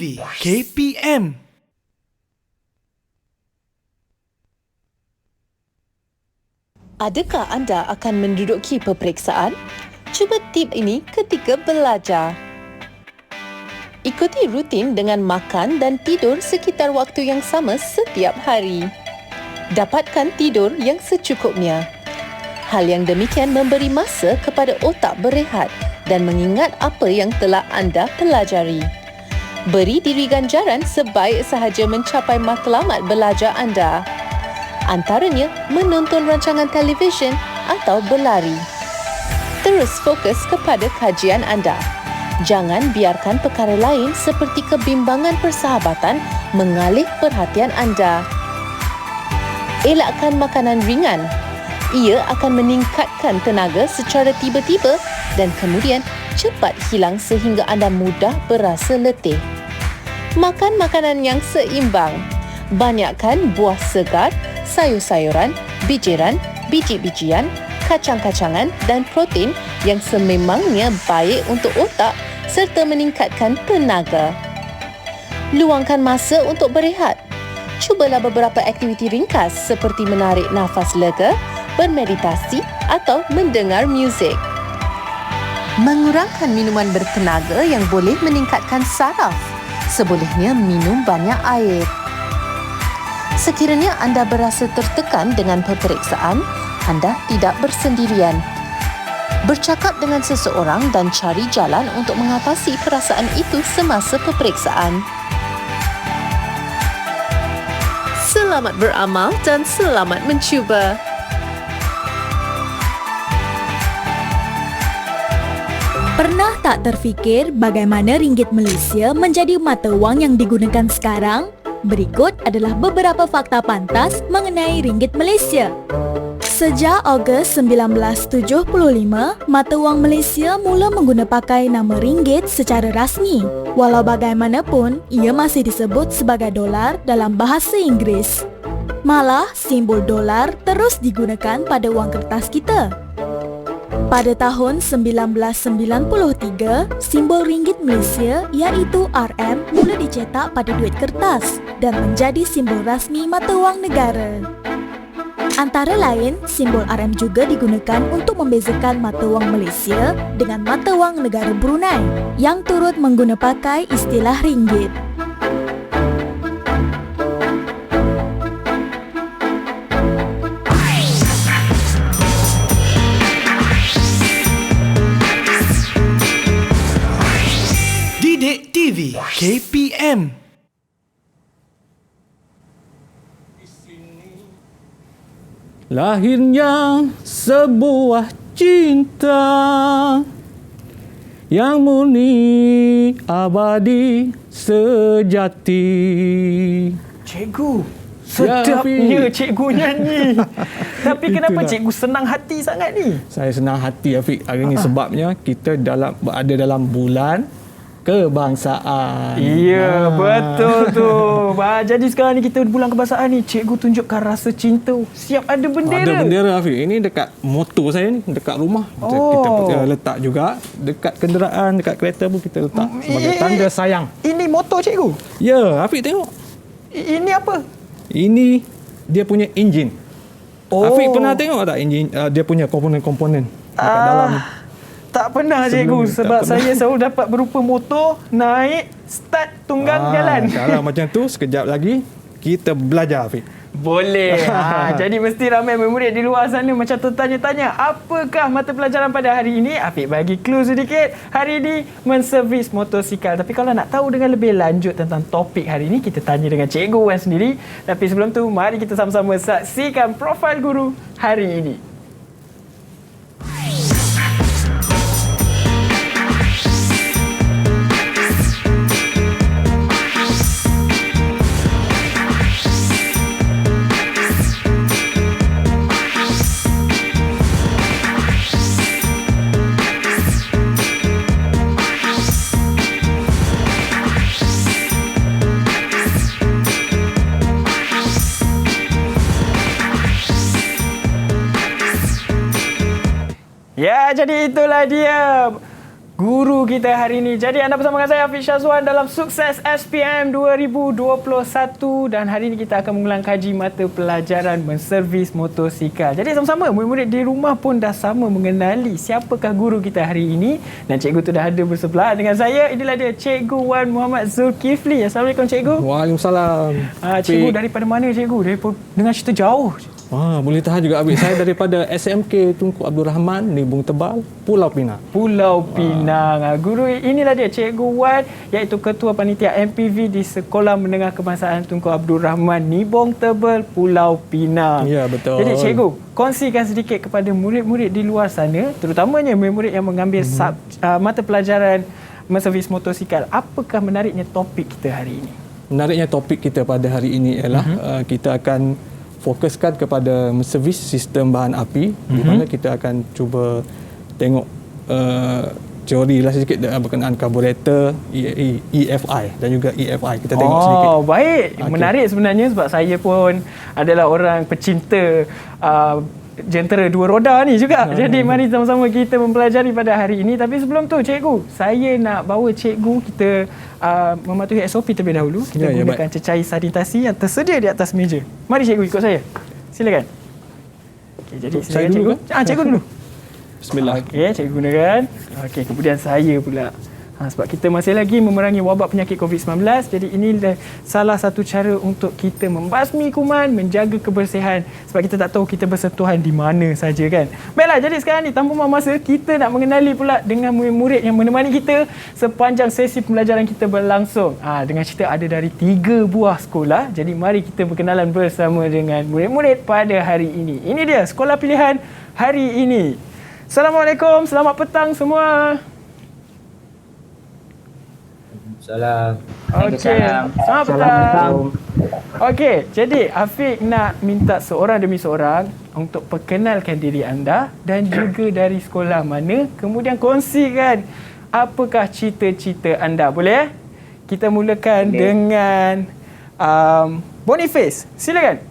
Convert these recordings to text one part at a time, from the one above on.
TV KPM. Adakah anda akan menduduki peperiksaan? Cuba tip ini ketika belajar. Ikuti rutin dengan makan dan tidur sekitar waktu yang sama setiap hari. Dapatkan tidur yang secukupnya. Hal yang demikian memberi masa kepada otak berehat dan mengingat apa yang telah anda pelajari. Beri diri ganjaran sebaik sahaja mencapai matlamat belajar anda. Antaranya menonton rancangan televisyen atau berlari. Terus fokus kepada kajian anda. Jangan biarkan perkara lain seperti kebimbangan persahabatan mengalih perhatian anda. Elakkan makanan ringan. Ia akan meningkatkan tenaga secara tiba-tiba dan kemudian cepat hilang sehingga anda mudah berasa letih. Makan makanan yang seimbang. Banyakkan buah segar, sayur-sayuran, bijiran, biji-bijian, kacang-kacangan dan protein yang sememangnya baik untuk otak serta meningkatkan tenaga. Luangkan masa untuk berehat. Cubalah beberapa aktiviti ringkas seperti menarik nafas lega, bermeditasi atau mendengar muzik. Mengurangkan minuman bertenaga yang boleh meningkatkan saraf. Sebolehnya minum banyak air. Sekiranya anda berasa tertekan dengan peperiksaan, anda tidak bersendirian. Bercakap dengan seseorang dan cari jalan untuk mengatasi perasaan itu semasa peperiksaan. Selamat beramal dan selamat mencuba. Pernah tak terfikir bagaimana ringgit Malaysia menjadi mata wang yang digunakan sekarang? Berikut adalah beberapa fakta pantas mengenai ringgit Malaysia. Sejak Ogos 1975, mata wang Malaysia mula pakai nama ringgit secara rasmi. Walau bagaimanapun, ia masih disebut sebagai dolar dalam bahasa Inggeris. Malah, simbol dolar terus digunakan pada wang kertas kita. Pada tahun 1993, simbol ringgit Malaysia iaitu RM mula dicetak pada duit kertas dan menjadi simbol rasmi mata wang negara. Antara lain, simbol RM juga digunakan untuk membezakan mata wang Malaysia dengan mata wang negara Brunei yang turut pakai istilah ringgit. Didik TV KPM. Lahirnya sebuah cinta yang murni, abadi, sejati. Cikgu, sedapnya cikgu nyanyi. Tapi kenapa Itulah. cikgu senang hati sangat ni? Saya senang hati, Afiq, hari ini sebabnya kita berada dalam bulan kebangsaan. Ya, betul tu. Jadi sekarang ni kita bulan kebangsaan ni, cikgu tunjukkan rasa cinta. Siap ada bendera. Ada bendera, Afiq. Ini dekat motor saya ni, dekat rumah. Kita letak juga dekat kenderaan, dekat kereta pun kita letak sebagai tanda sayang. Ini motor cikgu. Ya, Afiq tengok. Ini apa? Ini dia punya enjin. Afiq pernah tengok tak enjin? Dia punya komponen-komponen dekat dalam. Tak pernah cikgu sebab saya selalu dapat berupa motor, naik, start, tunggang, jalan. Kalau macam tu, sekejap lagi kita belajar, Afiq. Boleh. Jadi mesti ramai murid di luar sana macam tertanya-tanya, apakah mata pelajaran pada hari ini? Afiq bagi clue sedikit. Hari ini menservis motosikal. Tapi kalau nak tahu dengan lebih lanjut tentang topik hari ini, kita tanya dengan Cikgu Wan sendiri. Tapi sebelum tu, mari kita sama-sama saksikan profil guru hari ini. Ya, jadi itulah dia guru kita hari ini. Jadi anda bersama dengan saya Hafiz Syazwan dalam Sukses SPM 2021 dan hari ini kita akan mengulang kaji mata pelajaran menservis motosikal. Jadi sama-sama murid-murid di rumah pun dah sama mengenali siapakah guru kita hari ini dan cikgu tu dah ada bersebelah dengan saya. Inilah dia Cikgu Wan Muhammad Zulkifli. Assalamualaikum cikgu. Waalaikumsalam. Cikgu daripada mana cikgu? Daripada dengan cerita jauh. Boleh tahan juga Abid. Saya daripada SMK Tunku Abdul Rahman, Nibung Tebal, Pulau Pinang. Pulau Pinang. Guru inilah dia Cikgu Wan, iaitu Ketua Panitia MPV di Sekolah Menengah Kebangsaan Tunku Abdul Rahman, Nibong Tebal, Pulau Pinang. Ya, betul. Jadi cikgu, kongsikan sedikit kepada murid-murid di luar sana, terutamanya murid-murid yang mengambil mata pelajaran menservis motosikal. Apakah menariknya topik kita hari ini? Menariknya topik kita pada hari ini ialah kita akan fokuskan kepada servis sistem bahan api, di mana kita akan cuba tengok teori lah sedikit berkenaan karburator, EFI dan juga EFI. Kita tengok sedikit. Baik. Menarik sebenarnya sebab saya pun adalah orang pecinta jentera dua roda ni juga. Jadi mari sama-sama kita mempelajari pada hari ini. Tapi sebelum tu cikgu, saya nak bawa cikgu kita mematuhi SOP terlebih dahulu. Kita gunakan cecair sanitasi yang tersedia di atas meja. Mari cikgu ikut saya. Silakan. Okey, jadi silakan cikgu. Cikgu dulu. Bismillah. Okey, cikgu gunakan. Okey, kemudian saya pula. Sebab kita masih lagi memerangi wabak penyakit COVID-19, jadi ini salah satu cara untuk kita membasmi kuman, menjaga kebersihan sebab kita tak tahu kita bersentuhan di mana saja kan. Baiklah, jadi sekarang ni tanpa buang masa, kita nak mengenali pula dengan murid-murid yang menemani kita sepanjang sesi pembelajaran kita berlangsung. Dengan cerita ada dari 3 buah sekolah, jadi mari kita berkenalan bersama dengan murid-murid pada hari ini. Ini dia sekolah pilihan hari ini. Assalamualaikum, selamat petang semua. Salam. Okey. Selamat petang. Okey, jadi Afiq nak minta seorang demi seorang untuk perkenalkan diri anda dan juga dari sekolah mana, kemudian kongsikan apakah cita-cita anda. Boleh? Kita mulakan dengan Boniface. Silakan.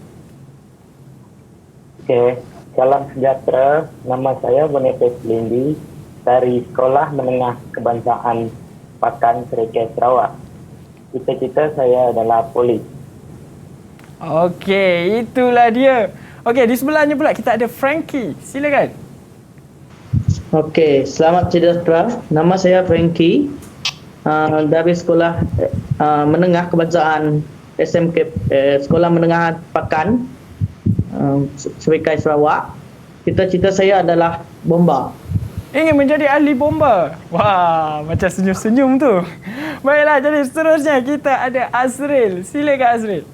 Okey, salam sejahtera. Nama saya Boniface Lindi dari Sekolah Menengah Kebangsaan Pakan Serikaya Sarawak. Cita-cita saya adalah polis. Okey, itulah dia. Okey, di sebelahnya pula kita ada Frankie. Silakan. Okey, selamat sejahtera. Nama saya Frankie dari Sekolah Menengah Kebangsaan SMK Sekolah Menengah Pakan Serikaya Sarawak. Cita-cita saya adalah bomba. Ingin menjadi ahli bomba. Wah, macam senyum-senyum tu. Baiklah, jadi seterusnya kita ada Azril. Silakan Azril.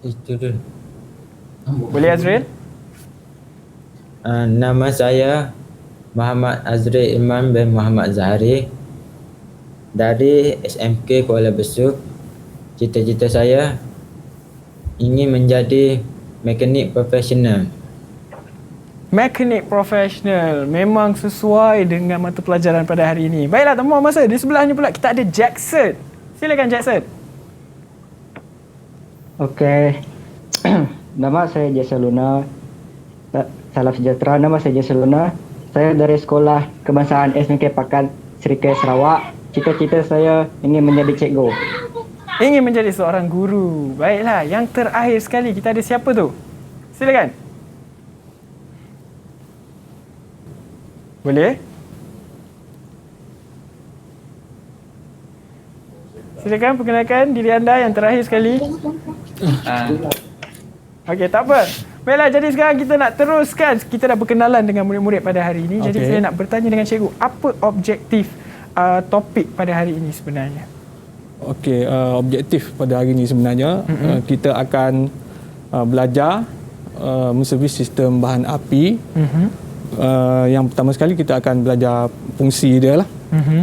Itu tu. Boleh Azril? Nama saya Muhammad Azril Iman bin Muhammad Zahari dari SMK Kuala Besut. Cita-cita saya ingin menjadi mekanik profesional. Mekanik profesional. Memang sesuai dengan mata pelajaran pada hari ini. Baiklah, tanpa masa. Di sebelahnya pula kita ada Jackson. Silakan Jackson. Okey. Nama saya Jason Luna. Salam sejahtera. Nama saya Jason Luna. Saya dari Sekolah Kebangsaan SMK Pakan Serikaya Sarawak. Cita-cita saya ingin menjadi cikgu. Ingin menjadi seorang guru. Baiklah, yang terakhir sekali kita ada siapa tu? Silakan. Boleh? Silakan perkenalkan diri anda yang terakhir sekali. Okey, tak apa. Baiklah, jadi sekarang kita nak teruskan. Kita dah berkenalan dengan murid-murid pada hari ini. Jadi saya nak bertanya dengan cikgu, apa objektif topik pada hari ini sebenarnya? Okey, objektif pada hari ini sebenarnya kita akan belajar menservis sistem bahan api. Yang pertama sekali kita akan belajar fungsi dia lah.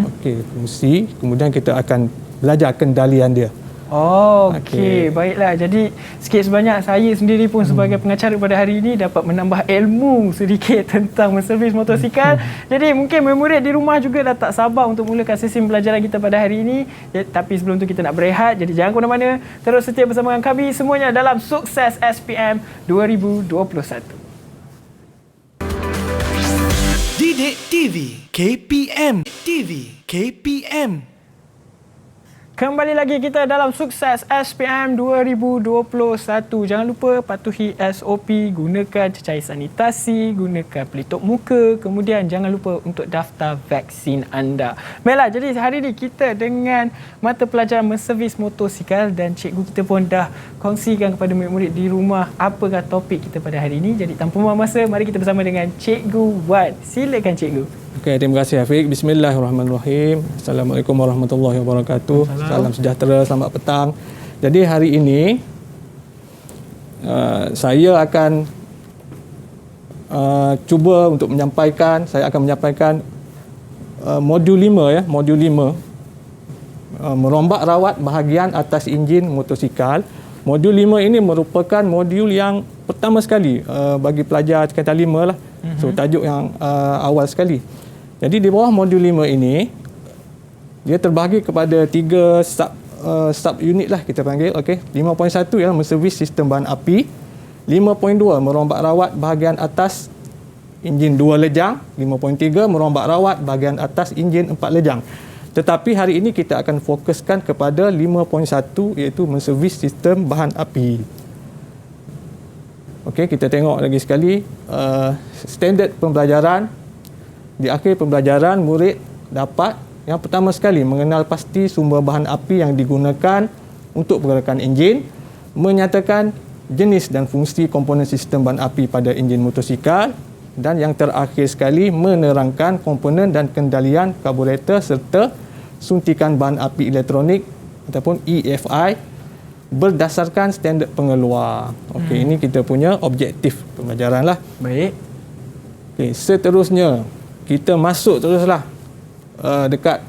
Okey, fungsi. Kemudian kita akan belajar kendalian dia. Okey, baiklah. Jadi sikit sebanyak saya sendiri pun sebagai pengacara pada hari ini dapat menambah ilmu sedikit tentang menservis motosikal. Jadi mungkin murid di rumah juga dah tak sabar untuk mulakan sesi pembelajaran kita pada hari ini. Tapi sebelum tu kita nak berehat. Jadi jangan ke mana-mana. Terus setia bersama dengan kami semuanya dalam Sukses SPM 2021. Didik TV KPM KPM. Kembali lagi kita dalam Sukses SPM 2021. Jangan lupa patuhi SOP, gunakan cecair sanitasi, gunakan pelitup muka, kemudian jangan lupa untuk daftar vaksin anda. Baiklah, jadi hari ini kita dengan mata pelajaran menservis motosikal dan cikgu kita pun dah kongsikan kepada murid-murid di rumah apakah topik kita pada hari ini. Jadi tanpa buang masa, mari kita bersama dengan Cikgu Wan. Silakan Cikgu. Okey, terima kasih Afiq. Bismillahirrahmanirrahim. Assalamualaikum warahmatullahi wabarakatuh. Salam sejahtera, selamat petang. Jadi hari ini saya akan cuba untuk menyampaikan, modul 5 ya, modul 5. Merombak rawat bahagian atas enjin motosikal. Modul 5 ini merupakan modul yang pertama sekali bagi pelajar tingkatan 5 lah. So tajuk yang awal sekali. Jadi di bawah modul 5 ini dia terbahagi kepada 3 sub unit lah kita panggil. Okey. 5.1 ialah menservis sistem bahan api. 5.2 merombak rawat bahagian atas enjin 2 lejang. 5.3 merombak rawat bahagian atas enjin 4 lejang. Tetapi hari ini kita akan fokuskan kepada 5.1 iaitu menservis sistem bahan api. Okey, kita tengok lagi sekali standard pembelajaran. Di akhir pembelajaran, murid dapat yang pertama sekali mengenal pasti sumber bahan api yang digunakan untuk pergerakan enjin, menyatakan jenis dan fungsi komponen sistem bahan api pada enjin motosikal, dan yang terakhir sekali menerangkan komponen dan kendalian karburator serta suntikan bahan api elektronik ataupun EFI berdasarkan standard pengeluar. Okey, ini kita punya objektif pembelajaran lah. Baik. Okey, seterusnya kita masuk teruslah dekat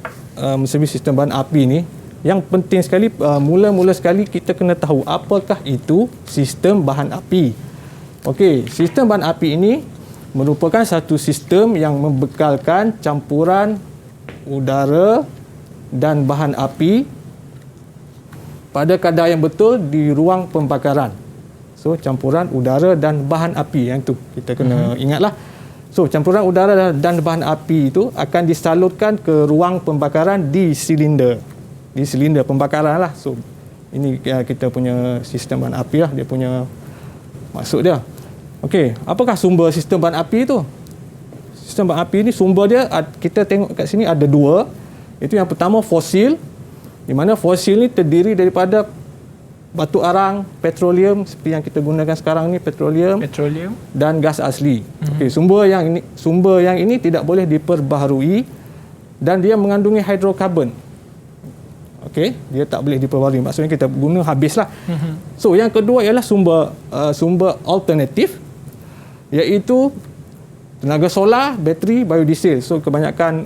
menservis sistem bahan api ni. Yang penting sekali, mula-mula sekali kita kena tahu apakah itu sistem bahan api. Okey, sistem bahan api ini merupakan satu sistem yang membekalkan campuran udara dan bahan api pada kadar yang betul di ruang pembakaran. So, campuran udara dan bahan api, yang tu kita kena ingatlah. So, campuran udara dan bahan api itu akan disalurkan ke ruang pembakaran di silinder. Di silinder pembakaran lah. So, ini kita punya sistem bahan api lah. Dia punya maksud dia. Okey, apakah sumber sistem bahan api itu? Sistem bahan api ini sumber dia, kita tengok kat sini ada 2. Itu yang pertama fosil. Di mana fosil ni terdiri daripada batu arang, petroleum seperti yang kita gunakan sekarang ni, petroleum dan gas asli. Okey, sumber yang ini tidak boleh diperbaharui dan dia mengandungi hidrokarbon. Okey, dia tak boleh diperbaharui. Maksudnya kita guna habislah. So, yang kedua ialah sumber alternatif, iaitu tenaga solar, bateri, biodiesel. So, kebanyakan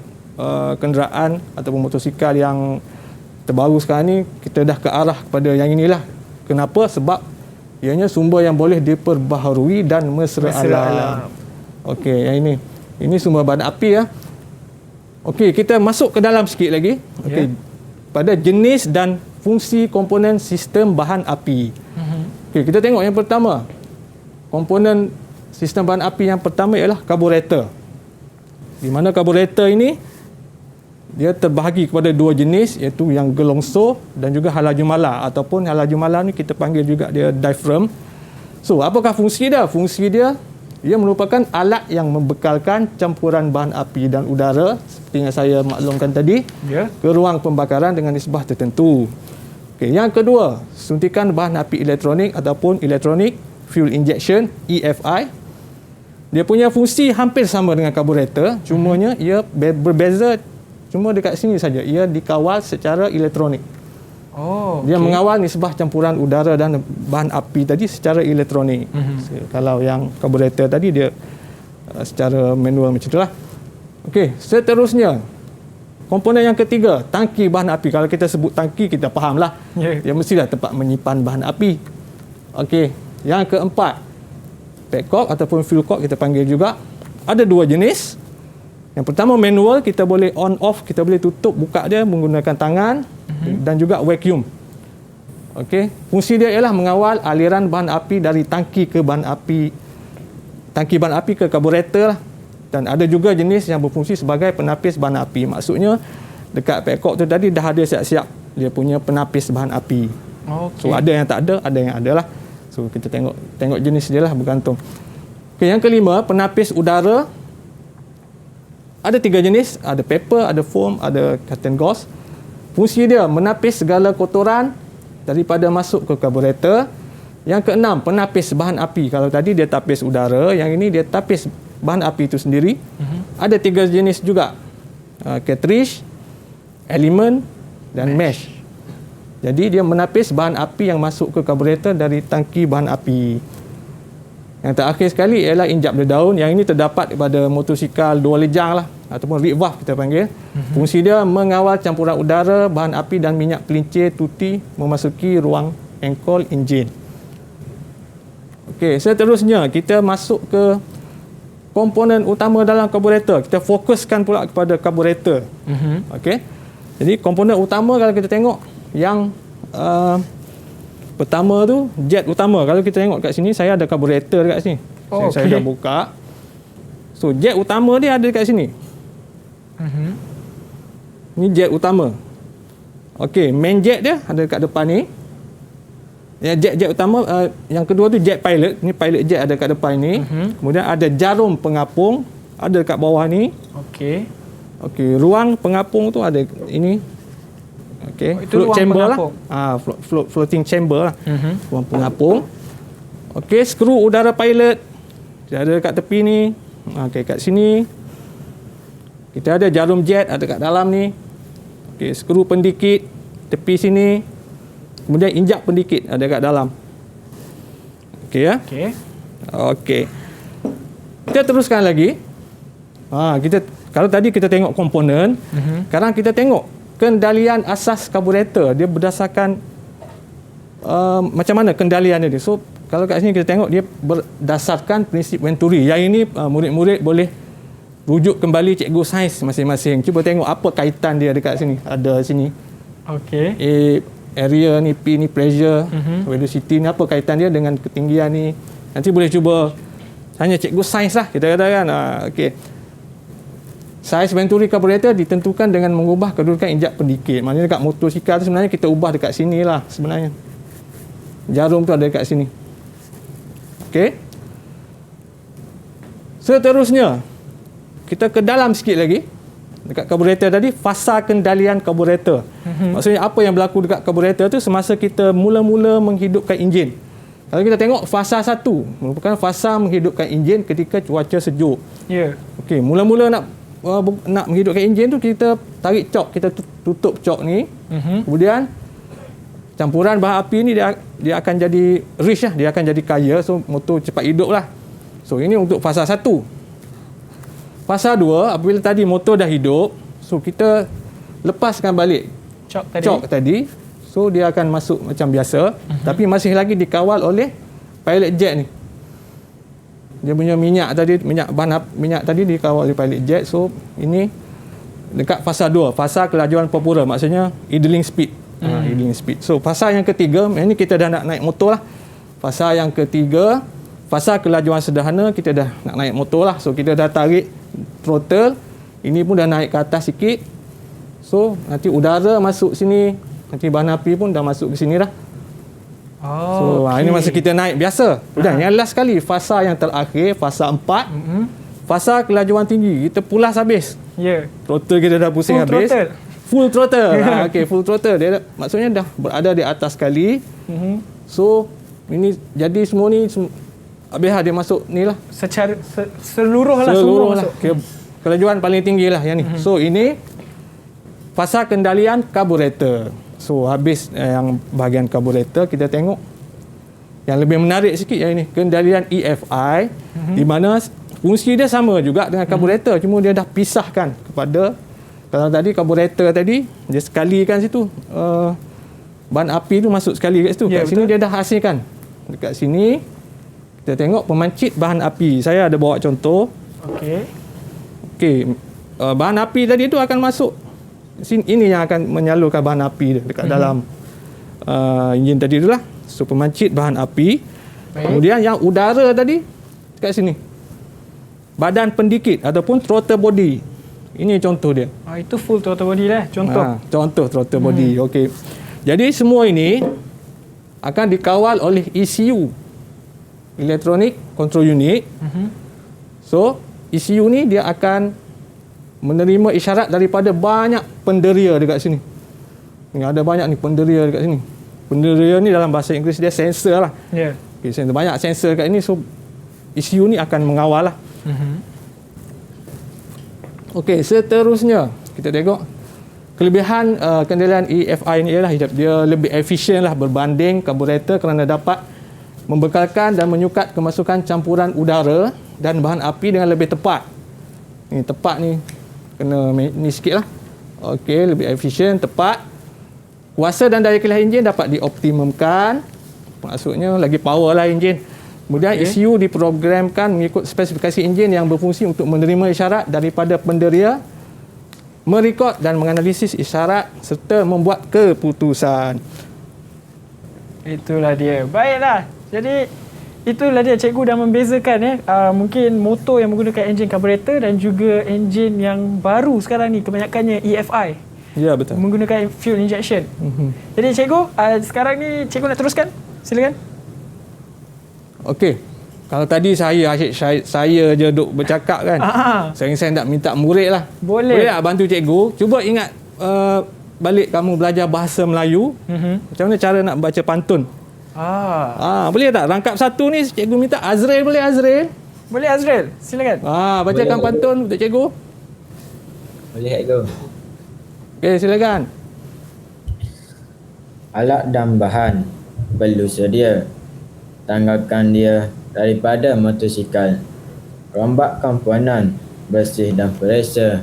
kenderaan ataupun motosikal yang terbaru sekarang ni kita dah ke arah kepada yang inilah. Kenapa? Sebab ianya sumber yang boleh diperbaharui dan mesra alam. Okey, yang ini. Ini sumber bahan api ya. Okey, kita masuk ke dalam sikit lagi. Okey. Pada jenis dan fungsi komponen sistem bahan api. Okey, kita tengok yang pertama. Komponen sistem bahan api yang pertama ialah karburator. Di mana karburator ini dia terbahagi kepada 2 jenis, iaitu yang gelongso dan juga halaju mala, ataupun halaju mala ni kita panggil juga dia diaphragm. So, apakah fungsi dia? Fungsi dia merupakan alat yang membekalkan campuran bahan api dan udara seperti yang saya maklumkan tadi ke ruang pembakaran dengan nisbah tertentu. Okay, yang kedua, suntikan bahan api elektronik ataupun electronic fuel injection, EFI. Dia punya fungsi hampir sama dengan karburator, cumanya ia berbeza. Cuma dekat sini saja, ia dikawal secara elektronik. Dia mengawal nisbah campuran udara dan bahan api tadi secara elektronik. Kalau yang karburator tadi dia secara manual macam itulah. Okey, seterusnya komponen yang ketiga, tangki bahan api. Kalau kita sebut tangki, kita fahamlah. Dia mestilah tempat menyimpan bahan api. Okey, yang keempat, petcock ataupun fuel cock kita panggil juga. Ada 2 jenis. Yang pertama manual, kita boleh on off, kita boleh tutup buka dia menggunakan tangan, dan juga vacuum. Okey, fungsi dia ialah mengawal aliran bahan api dari tangki bahan api ke karburator lah. Dan ada juga jenis yang berfungsi sebagai penapis bahan api. Maksudnya dekat petcock tu tadi dah ada siap-siap dia punya penapis bahan api. Okey. So ada yang tak ada, ada yang ada lah. So kita tengok jenis dia lah, bergantung. Okay, yang kelima, penapis udara. Ada 3 jenis, ada paper, ada foam, ada cotton gauze. Fungsi dia menapis segala kotoran daripada masuk ke karburetor. Yang keenam, penapis bahan api. Kalau tadi dia tapis udara, yang ini dia tapis bahan api itu sendiri. Ada 3 jenis juga. Cartridge, element dan mesh. Jadi dia menapis bahan api yang masuk ke karburetor dari tangki bahan api. Yang terakhir sekali ialah injap daun. Yang ini terdapat pada motosikal 2 lejang lah, ataupun rear valve kita panggil. Fungsi dia mengawal campuran udara, bahan api dan minyak pelincir tuti memasuki ruang engkol enjin. Okey, seterusnya kita masuk ke komponen utama dalam karburetor. Kita fokuskan pula kepada karburetor. Okey. Jadi komponen utama kalau kita tengok yang pertama tu jet utama. Kalau kita tengok kat sini, saya ada karburetor dekat sini. Saya dah buka. So jet utama dia ada dekat sini. Ni jet utama. Okey, main jet dia ada dekat depan ni. Ya, jet utama, yang kedua tu jet pilot. Ni pilot jet ada kat depan ni. Kemudian ada jarum pengapung ada dekat bawah ni. Okey, ruang pengapung tu ada ini. Okey, itu ruang pengapung. Floating chamber lah. Ruang pengapung. Okey, skru udara pilot dia ada kat tepi ni. Okey, kat sini kita ada jarum jet ada kat dalam ni. Okey, skru pendikit tepi sini. Kemudian injap pendikit ada kat dalam. Okey ya? Okey. Kita teruskan lagi. Kalau tadi kita tengok komponen, sekarang kita tengok kendalian asas karburetor. Dia berdasarkan macam mana kendalian dia. So kalau kat sini kita tengok dia berdasarkan prinsip Venturi. Yang ini murid-murid boleh rujuk kembali cikgu sains masing-masing. Cuba tengok apa kaitan dia dekat sini. Ada sini. Okey. Area ni, P ni pressure, velocity ni apa kaitan dia dengan ketinggian ni. Nanti boleh cuba tanya cikgu sains lah kita katakan. Okey. Saiz Venturi karburetor ditentukan dengan mengubah kedudukan injap pendikit. Maknanya dekat motosikal tu sebenarnya kita ubah dekat sini lah sebenarnya. Jarum tu ada dekat sini. Okey. Seterusnya, kita ke dalam sikit lagi. Dekat karburetor tadi, fasa kendalian karburetor. Maksudnya apa yang berlaku dekat karburetor tu semasa kita mula-mula menghidupkan enjin. Kalau kita tengok fasa 1 merupakan fasa menghidupkan enjin ketika cuaca sejuk. Okey, mula-mula nak menghidupkan enjin tu kita tarik cok, kita tutup cok ni. Kemudian campuran bahan api ni dia akan jadi rich lah, dia akan jadi kaya, so motor cepat hidup lah. So ini untuk fasa 1. Fasa 2, apabila tadi motor dah hidup, so kita lepaskan balik cok tadi. So dia akan masuk macam biasa, tapi masih lagi dikawal oleh pilot jet ni. Dia punya minyak tadi dikawal oleh pilot jet. So ini dekat fasa 2, fasa kelajuan popular, maksudnya idling speed. Idling speed. So fasa yang ketiga, ini kita dah nak naik motor lah. Fasa yang ketiga, fasa kelajuan sederhana, kita dah nak naik motor lah. So kita dah tarik throttle, ini pun dah naik ke atas sikit. So nanti udara masuk sini, nanti bahan api pun dah masuk ke sini dah. Ini masa kita naik biasa. Yang last sekali, fasa yang terakhir, fasa 4, fasa kelajuan tinggi, kita pulas habis. Throttle kita dah pusing habis. Full throttle. Okey, full throttle. Dia maksudnya dah berada di atas sekali. So ini jadi semua ni habis dia masuk ni lah. Secara seluruh lah semua masuk. Kelajuan paling tinggi lah yang ni. So ini fasa kendalian karburetor. So habis yang bahagian karburetor, kita tengok yang lebih menarik sikit yang ini, kendalian EFI, di mana fungsi dia sama juga dengan karburetor, cuma dia dah pisahkan kepada, kalau tadi karburetor tadi dia sekalikan situ, bahan api tu masuk sekali kat situ. Kat sini dia dah hasilkan. Dekat sini kita tengok pemancit bahan api. Saya ada bawa contoh. Okey. Bahan api tadi tu akan masuk sini, ini yang akan menyalurkan bahan api dekat dalam enjin tadi itulah. So pemancit bahan api. Kemudian yang udara tadi dekat sini. badan pendikit ataupun throttle body. Ini contoh dia. Itu full throttle body lah. Contoh. Contoh throttle body. Okey. Jadi semua ini akan dikawal oleh ECU, Electronic Control Unit. So, ECU ni dia akan menerima isyarat daripada banyak penderia dekat sini. Ni ada banyak ni penderia dekat sini. Penderia ni dalam bahasa Inggeris dia sensor lah. Ya. Okay, sensor. Banyak sensor kat ini, so ECU ni akan mengawal lah. Okey, seterusnya kita tengok kelebihan kenderaan EFI ni ialah dia lebih efisien lah berbanding karburator kerana dapat membekalkan dan menyukat kemasukan campuran udara dan bahan api dengan lebih tepat. Ni tepat ni kena ni sikit lah. Okey, lebih efisien, tepat. Kuasa dan daya kilat enjin dapat dioptimumkan. Maksudnya lagi power lah enjin. Kemudian ECU diprogramkan mengikut spesifikasi enjin yang berfungsi untuk menerima isyarat daripada penderia, merekod dan menganalisis isyarat serta membuat keputusan. Itulah dia. Baiklah. Jadi itulah dia, cikgu dah membezakan mungkin motor yang menggunakan enjin karburator dan juga enjin yang baru sekarang ni kebanyakannya EFI. Ya, betul. Menggunakan fuel injection. Jadi cikgu, sekarang ni cikgu nak teruskan? Silakan. Okey. Kalau tadi saya je duk bercakap kan. Saya nak minta murid lah. Boleh tak bantu cikgu? Cuba ingat balik kamu belajar bahasa Melayu. Macam mana cara nak baca pantun? Boleh tak? Rangkap satu ni cikgu minta Azrael, boleh Azrael? Boleh Azrael, silakan. Bacakan Boleh. pantun untuk cikgu. Boleh cikgu. Okey, silakan. Alat dan bahan perlu sedia. Tanggalkan dia daripada motosikal. Rombak komponen bersih dan periksa.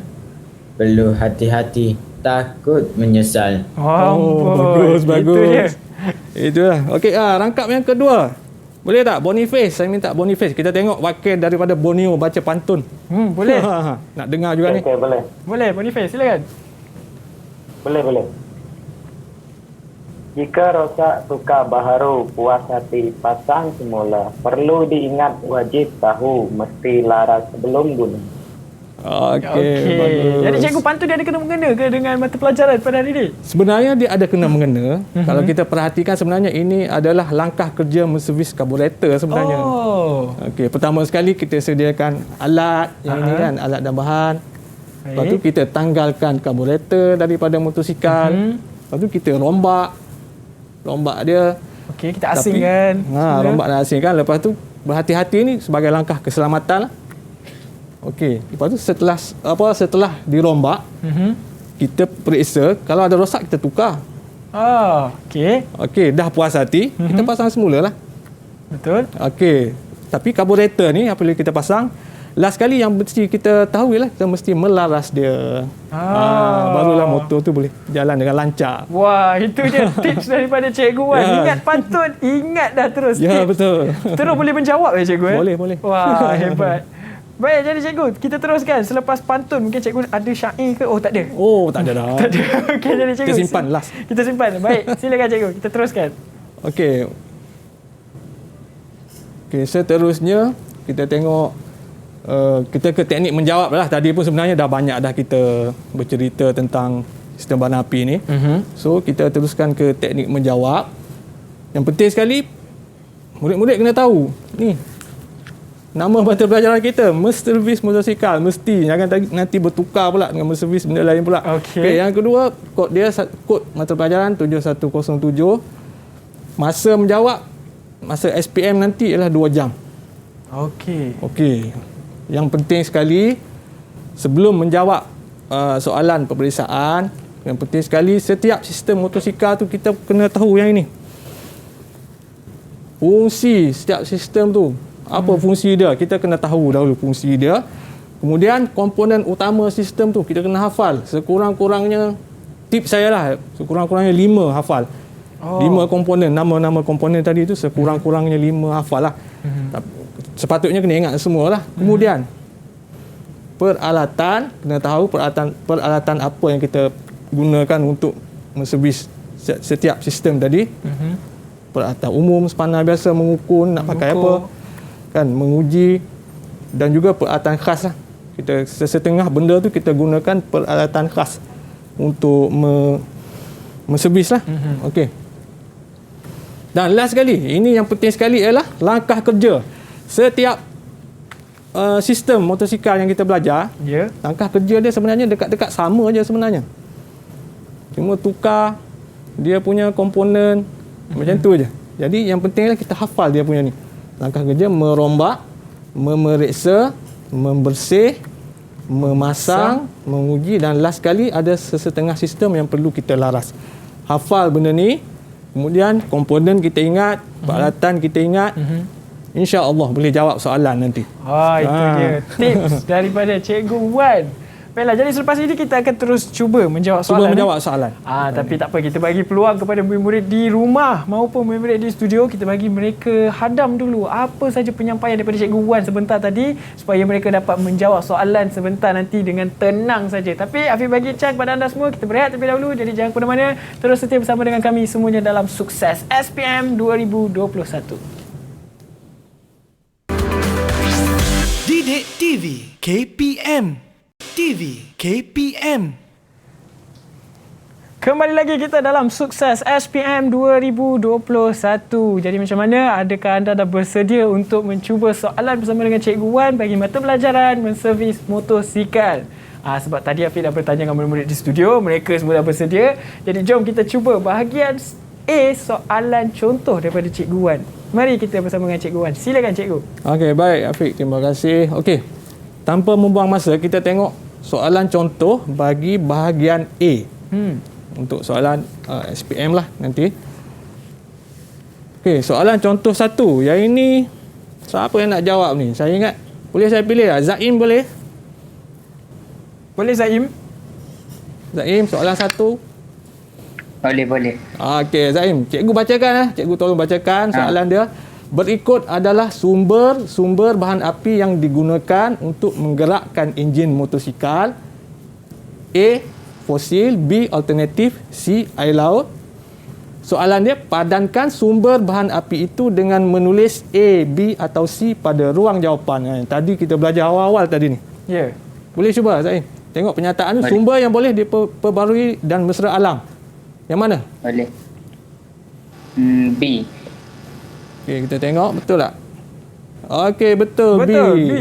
Perlu hati-hati, takut menyesal. Bagus. Itulah. Okey, rangkap yang kedua. Boleh tak Boniface? Saya minta Boniface. Kita tengok wakil daripada Borneo baca pantun. Boleh. Nak dengar juga ni. Okey, boleh. Boleh, Boniface, silakan. Boleh. Jika rosak tukar baharu, puas hati pasang semula. Perlu diingat, wajib tahu, mesti laras sebelum guna. Okey, bagus. Jadi cikgu pantun dia ada kena mengena ke dengan mata pelajaran pada hari ini? Sebenarnya dia ada kena mengena. Kalau kita perhatikan sebenarnya ini adalah langkah kerja menservis karburator sebenarnya. Okey, pertama sekali kita sediakan alat yang ini kan, alat dan bahan. Lepas tu kita tanggalkan karburator daripada motosikal. Lepas tu kita rombak dia. Okey, kita asingkan. Rombak dan asingkan. Lepas tu berhati-hati ni sebagai langkah keselamatan lah. Okey, lepas tu setelah dirombak, kita periksa kalau ada rosak kita tukar. Okey, dah puas hati, kita pasang semula lah. Betul. Okey, tapi karburator ni apabila kita pasang, last kali yang mesti kita tahu ialah kita mesti melaras dia. Barulah motor tu boleh jalan dengan lancar. Wah, itu je tips daripada cikgu Wan. Ingat pantun, ingat dah terus. Ya, tips. betul. Terus boleh menjawab cikgu. Boleh. Wah, hebat. Baik, jadi cikgu, kita teruskan. Selepas pantun, mungkin cikgu ada syair ke? Tak ada. Tak ada dah. Tak ada. Okey, jadi cikgu. Kita simpan last. Kita simpan. Baik, silakan cikgu. Kita teruskan. Okey, seterusnya kita tengok kita ke teknik menjawab lah. Tadi pun sebenarnya dah banyak dah kita bercerita tentang sistem bahan api ni. So, kita teruskan ke teknik menjawab. Yang penting sekali, murid-murid kena tahu. Ni, nama mata pelajaran kita, servis motosikal. Mesti. Jangan nanti bertukar pula dengan servis benda lain pula. Okey. Yang kedua, kod dia, kod mata pelajaran 7107. Masa menjawab, masa SPM nanti ialah 2 jam. Okey. Yang penting sekali, sebelum menjawab soalan peperiksaan, yang penting sekali setiap sistem motosikal tu kita kena tahu yang ini. Fungsi setiap sistem tu. Apa fungsi dia? Kita kena tahu dahulu fungsi dia. Kemudian komponen utama sistem tu kita kena hafal. Sekurang-kurangnya, tips saya lah, sekurang-kurangnya 5 hafal. 5 komponen, nama-nama komponen tadi tu sekurang-kurangnya 5 hafal lah. Sepatutnya kena ingat semua lah. Kemudian peralatan, kena tahu peralatan apa yang kita gunakan untuk menservis setiap sistem tadi. Peralatan umum, spanner biasa, mengukur, nak pakai apa kan, menguji. dan juga peralatan khas lah. Kita setengah benda tu kita gunakan peralatan khas untuk menservis lah. Okey. Dan last sekali, ini yang penting sekali ialah langkah kerja. Setiap sistem motosikal yang kita belajar, langkah kerja dia sebenarnya dekat-dekat sama je sebenarnya. Cuma tukar dia punya komponen macam tu je. Jadi yang pentinglah kita hafal dia punya ni. Langkah kerja merombak, memeriksa, membersih, memasang, menguji dan last sekali ada sesetengah sistem yang perlu kita laras. Hafal benda ni, kemudian komponen kita ingat, peralatan kita ingat. InsyaAllah boleh jawab soalan nanti. Itu dia tips daripada Cikgu Wan. Baiklah, jadi selepas ini kita akan terus cuba menjawab soalan. Tapi tak apa, kita bagi peluang kepada murid-murid di rumah maupun murid-murid di studio. Kita bagi mereka hadam dulu apa saja penyampaian daripada Cikgu Wan sebentar tadi supaya mereka dapat menjawab soalan sebentar nanti dengan tenang saja. Tapi Afiq bagi can kepada anda semua, kita berehat terlebih dahulu. Jadi jangan ke mana-mana, terus setia bersama dengan kami semuanya dalam Sukses SPM 2021. Didik TV KPM TV KPM. Kembali lagi kita dalam Sukses SPM 2021. Jadi macam mana? Adakah anda dah bersedia untuk mencuba soalan bersama dengan Cikgu Wan bagi mata pelajaran menservis motosikal? Sebab tadi Afiq dah bertanya dengan murid-murid di studio, mereka semua dah bersedia. Jadi jom kita cuba bahagian A, soalan contoh daripada Cikgu Wan. Mari kita bersama dengan Cikgu Wan. Silakan Cikgu. Okey, baik Afiq, terima kasih. Okey. Tanpa membuang masa, kita tengok soalan contoh bagi bahagian A. Untuk soalan SPM lah nanti. Okey, soalan contoh 1. Yang ini, siapa yang nak jawab ni? Saya ingat, boleh saya pilih tak? Zaim boleh? Boleh Zaim? Zaim, soalan 1. Boleh. Okey, Zaim. Cikgu bacakan lah. Cikgu tolong bacakan soalan dia. Berikut adalah sumber bahan api yang digunakan untuk menggerakkan enjin motosikal. A. Fosil. B. Alternatif. C. Air laut. Soalan dia, padankan sumber bahan api itu dengan menulis A, B atau C pada ruang jawapan. Tadi kita belajar awal-awal tadi ni. Ya. Boleh cuba, Zaim? Tengok penyataan tu, sumber yang boleh diperbarui dan mesra alam. Yang mana? Boleh. B. Okey, kita tengok betul tak? Okey, betul. B.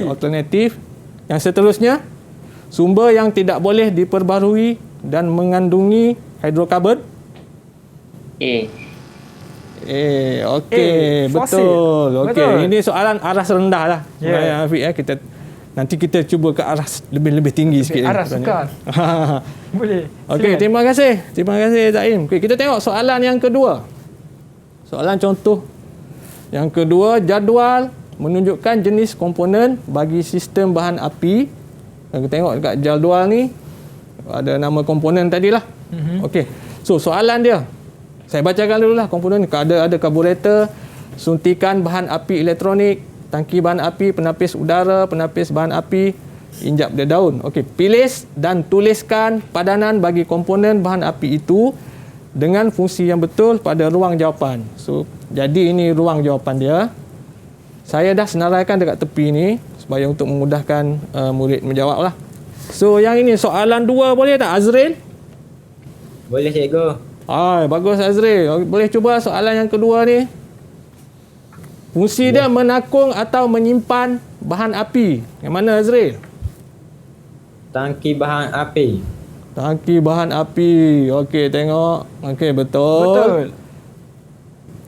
Alternatif. Yang seterusnya, sumber yang tidak boleh diperbarui dan mengandungi hidrokarbon. A. Okey, betul. Okey, ini soalan aras rendah lah. Ya, Afiq, nanti kita cuba ke aras lebih tinggi sikit. Aras sukar. Boleh. Okey, terima kasih. Terima kasih Zaim. Okey, kita tengok soalan yang kedua. Soalan contoh yang kedua, jadual menunjukkan jenis komponen bagi sistem bahan api. Kita tengok dekat jadual ni ada nama komponen tadilah. Okey. So soalan dia, saya bacakan dululah komponen ni. Ada karburator, suntikan bahan api elektronik, tangki bahan api, penapis udara, penapis bahan api, injap dia daun. Okey, pilih dan tuliskan padanan bagi komponen bahan api itu dengan fungsi yang betul pada ruang jawapan. So, jadi ini ruang jawapan dia. Saya dah senaraikan dekat tepi ni supaya untuk memudahkan murid menjawab lah. So, yang ini soalan 2 boleh tak, Azril? Boleh, Cikgu. Bagus, Azril. Boleh cuba soalan yang kedua ni. Fungsi dia menakung atau menyimpan bahan api. Yang mana, Azril? Tangki bahan api. Tangki bahan api. Okey, tengok. Okey, betul.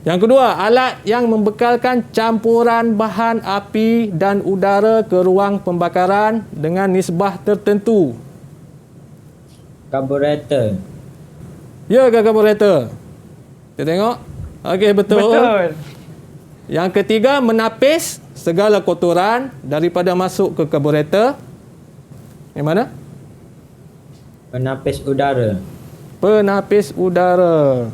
Yang kedua, alat yang membekalkan campuran bahan api dan udara ke ruang pembakaran dengan nisbah tertentu. Karburator. Ya ke karburator? Kita tengok. Okey, betul. Yang ketiga, menapis segala kotoran daripada masuk ke karburator. Yang mana? Penapis udara. Penapis udara.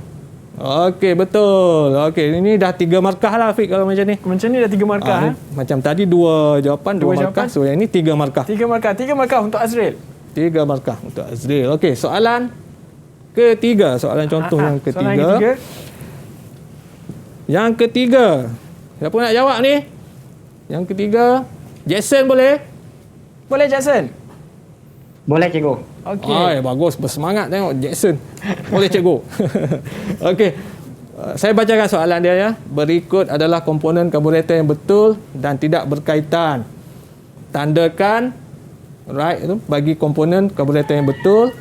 Okey, betul. Okey, ini dah 3 markah lah, Afiq, kalau macam ni. Macam ni dah 3 markah. Macam tadi 2 jawapan, 2 markah. So, yang ni 3 markah. 3 markah untuk Azril. 3 markah untuk Azril. Okey, soalan ketiga. Soalan contoh yang ketiga. Soalan ketiga. Yang ketiga. Siapa nak jawab ni? Yang ketiga. Jackson boleh? Boleh Jackson? Boleh cikgu. Okey. Ay, bagus, bersemangat tengok Jackson. Boleh cikgu. Okey. Saya bacakan soalan dia ya. Berikut adalah komponen karburetor yang betul dan tidak berkaitan. Tandakan right itu bagi komponen karburetor yang betul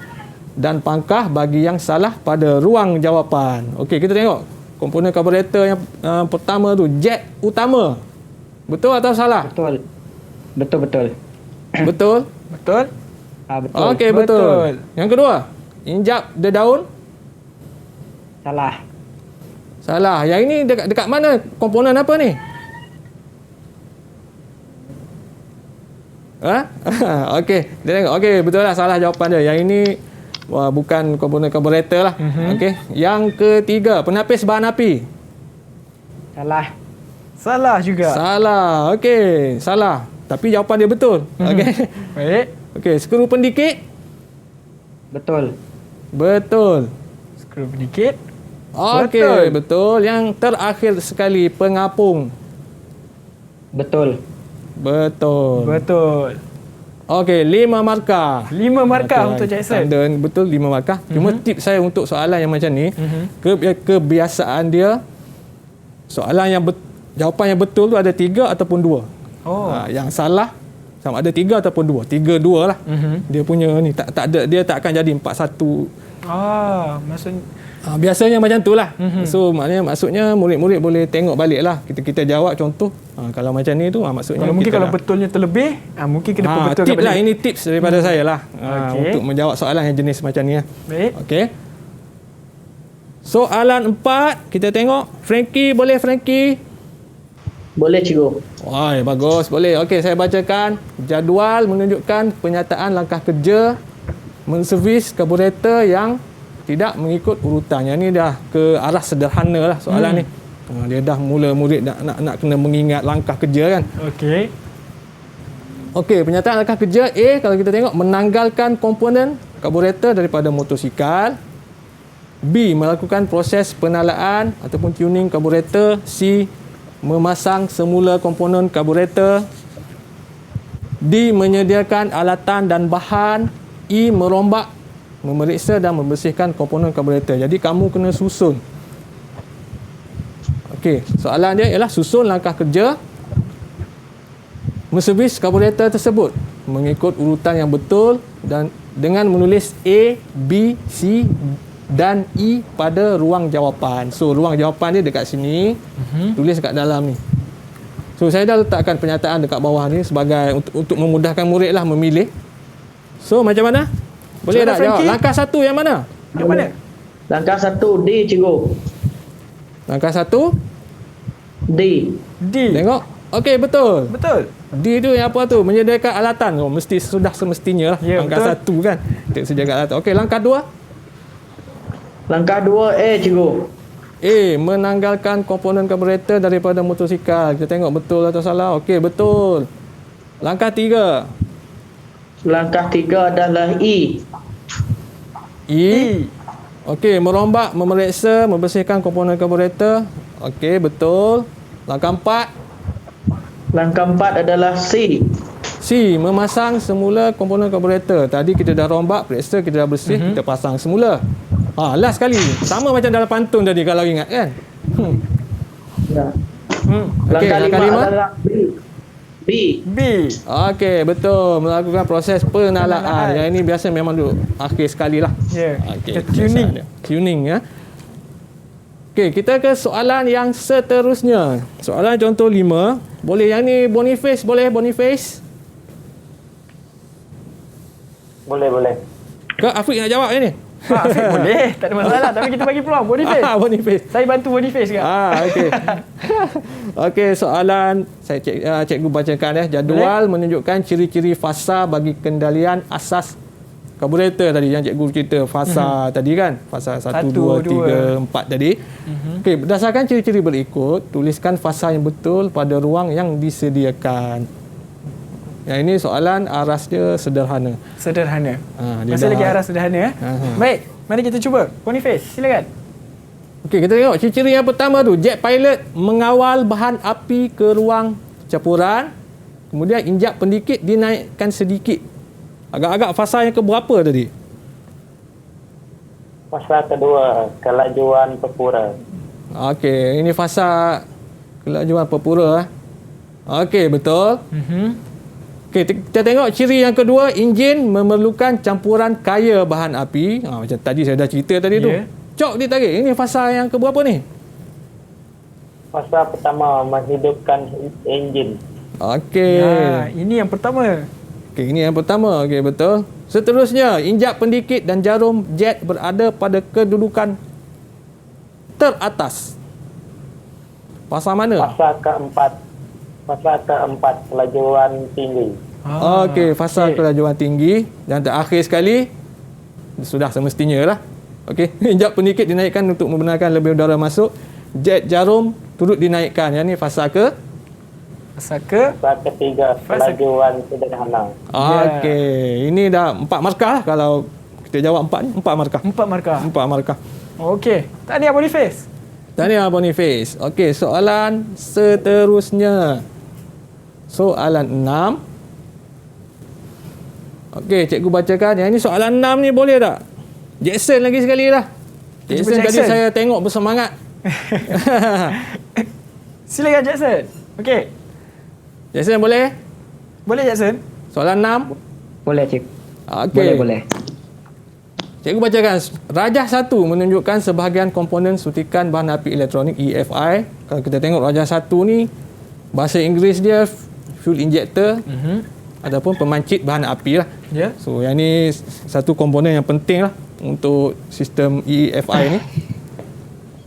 dan pangkah bagi yang salah pada ruang jawapan. Okey, kita tengok komponen karburetor yang pertama tu, jet utama. Betul atau salah? Betul. Betul. Betul. Betul? Betul. Okey, betul. Yang kedua, injap daun. Salah. Salah. Yang ini dekat mana? Komponen apa ni? Okey, dia tengok. Okey, betul lah, salah jawapan dia. Yang ini bukan komponen karburetor lah. Okey. Yang ketiga, penapis bahan api. Salah. Salah juga. Salah. Okey, salah. Tapi jawapan dia betul. Okey. Baik. Okey, skru pendikit. Betul. Skru pendikit. Okey, betul. Yang terakhir sekali, pengapung. Betul. Okey, 5 markah. 5 markah untuk Jackson. Tanda betul 5 markah. Cuma tips saya untuk soalan yang macam ni, kebiasaan dia soalan yang jawapan yang betul tu ada 3 ataupun 2. Yang salah sama ada 3 ataupun 2. 3-2 lah. Dia punya ni tak ada, dia tak akan jadi 4-1. Maksudnya biasanya macam tu lah. So maksudnya murid-murid boleh tengok balik lah. Kita jawab contoh. Kalau macam ni tu maksudnya kalau mungkin kalau betulnya terlebih, mungkin kena betul tip lah. Ini tips daripada saya lah. Untuk menjawab soalan yang jenis macam ni. Baik. Okey. Soalan 4 kita tengok. Frankie, boleh Frankie? Boleh cikgu. Wah, bagus. Boleh. Okey, saya bacakan. Jadual menunjukkan penyataan langkah kerja menservis karburetor yang tidak mengikut urutannya. Ini dah ke arah sederhana lah soalan ni. Dia dah mula murid nak kena mengingat langkah kerja kan. Okey, penyataan langkah kerja A, kalau kita tengok, menanggalkan komponen karburetor daripada motosikal. B, melakukan proses penalaan ataupun tuning karburetor. C, memasang semula komponen karburetor. D, menyediakan alatan dan bahan. E, merombak, memeriksa dan membersihkan komponen karburetor. Jadi kamu kena susun. Okey, soalan dia ialah susun langkah kerja menservis karburetor tersebut mengikut urutan yang betul dan dengan menulis A, B, C dan E pada ruang jawapan. So ruang jawapan dia dekat sini, tulis kat dalam ni. So saya dah letakkan pernyataan dekat bawah ni sebagai untuk memudahkan murid lah memilih. So macam mana? Boleh tak jawab? Langkah 1 yang mana? Yang mana? Langkah 1 D cikgu. Langkah 1 D. Tengok. Okey, betul. D tu yang apa tu? Menyediakan alatan. Mesti sudah semestinya lah. Langkah 1 kan. Kita sediakan alatan. Okey, langkah 2. Langkah 2 A cikgu. A, menanggalkan komponen karburetor daripada motosikal. Kita tengok betul atau salah. Okey, betul. Langkah 3. Langkah 3 adalah E. Okey, merombak, memeriksa, membersihkan komponen karburetor. Okey, betul. Langkah 4. Langkah 4 adalah C. C, memasang semula komponen karburetor. Tadi kita dah rombak, periksa, kita dah bersih, kita pasang semula. Last sekali. Sama macam dalam pantun tadi kalau ingat kan. Ya. Okey, langkah 5 adalah B. Okey, betul. Melakukan proses penalaan. Yang ini biasa memang duduk akhir sekali lah. Okay. Tuning ya. Okey, kita ke soalan yang seterusnya. Soalan contoh 5. Boleh yang ni Boniface, boleh Boniface? Boleh. Ke Afiq nak jawab ni? Afiq boleh, tak ada masalah. Tapi kita bagi peluang Boniface. Boniface. Saya bantu Boniface ke? Okey. Okey, soalan saya cikgu bacakan jadual menunjukkan ciri-ciri fasa bagi kendalian asas karburetor tadi yang cikgu cerita fasa tadi kan. Fasa 1, 2, 3, 4 tadi. Okey, berdasarkan ciri-ciri berikut, tuliskan fasa yang betul pada ruang yang disediakan. Yang ini soalan aras dia sederhana. Masih lagi aras sederhana. Baik, mari kita cuba. Boniface, silakan. Okey, kita tengok ciri-ciri yang pertama tu, jet pilot mengawal bahan api ke ruang campuran. Kemudian injak pendikit dinaikkan sedikit. Agak-agak fasa yang keberapa tadi? Fasa kedua, kelajuan pepura. Okey, ini fasa kelajuan pepura. Okey, betul. Okey, kita tengok ciri yang kedua, enjin memerlukan campuran kaya bahan api. Macam tadi saya dah cerita tadi tu. Cok ditarik. Ini fasa yang keberapa ni? Fasa pertama, menghidupkan enjin. Okey. Ini yang pertama. Okey, ini yang pertama. Okey, betul. Seterusnya, injak pendikit dan jarum jet berada pada kedudukan teratas. Fasa mana? Fasa keempat, kelajuan tinggi. Okey, fasa kelajuan tinggi. Dan terakhir sekali, sudah semestinya lah. Okey, injak pendikit dinaikkan untuk membenarkan lebih udara masuk. Jet jarum turut dinaikkan. Yang ni fasa ketiga, kelajuan sederhana. Okey, ini dah 4 markah lah. Kalau kita jawab 4 ni, 4 markah. 4 markah. Okey, tahniah Boniface. Tahniah Boniface. Okey, soalan seterusnya. Soalan 6. Okey, cikgu bacakan. Yang ini soalan 6 ni boleh tak? Jackson lagi sekali lah. Jackson tadi saya tengok bersemangat. Silakan Jackson. Okey. Jackson boleh? Boleh Jackson? Soalan 6. Boleh, Cik. Okey. Boleh. Cikgu bacakan. Rajah 1 menunjukkan sebahagian komponen suntikan bahan api elektronik EFI. Kalau kita tengok rajah 1 ni, bahasa Inggeris dia fuel injector ataupun pemancit bahan api lah. So yang ni satu komponen yang penting lah untuk sistem EFI ni.